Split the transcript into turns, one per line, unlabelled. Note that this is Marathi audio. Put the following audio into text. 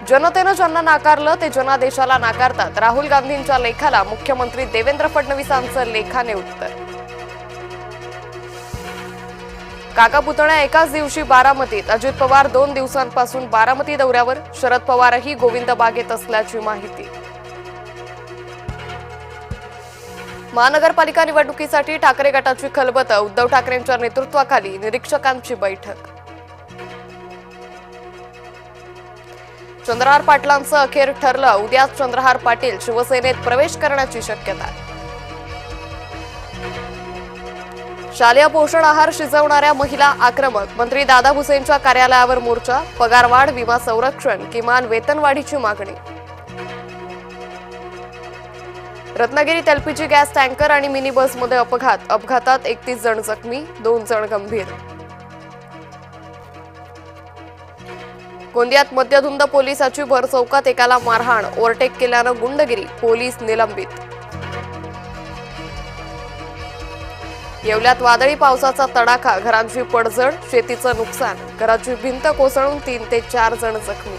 जनतेनं ज्यांना नाकारलं ते जनादेशाला नाकारतात. राहुल गांधींच्या लेखाला मुख्यमंत्री देवेंद्र फडणवीसांचं लेखाने उत्तर. काका पुतण्या एकाच दिवशी बारामतीत. अजित पवार 2 दिवसांपासून बारामती दौऱ्यावर. शरद पवारही गोविंद बागेत असल्याची माहिती. महानगरपालिका निवडणुकीसाठी ठाकरे गटाची खलबत. उद्धव ठाकरेंच्या नेतृत्वाखाली निरीक्षकांची बैठक. चंद्रहार पाटलांचं अखेर ठरलं. उद्याच चंद्रहार पाटील शिवसेनेत प्रवेश करण्याची शक्यता. शालेय पोषण आहार शिजवणाऱ्या महिला आक्रमक. मंत्री दादा भुसेंच्या कार्यालयावर मोर्चा. पगारवाढ, विमा संरक्षण, किमान वेतनवाढीची मागणी. रत्नागिरीत एलपीजी गॅस टँकर आणि मिनी बसमध्ये अपघात. अपघातात 31 जण जखमी, 2 जण गंभीर. गोंदियात मद्यधुंद पोलिसाची भर चौकात. एकाला मारहाण. ओव्हरटेक केल्यानं गुंडगिरी. पोलीस निलंबित. येवल्यात वादळी पावसाचा तडाखा. घरांची पडझड, शेतीचं नुकसान. घराची भिंत कोसळून 3 ते 4 जण जखमी.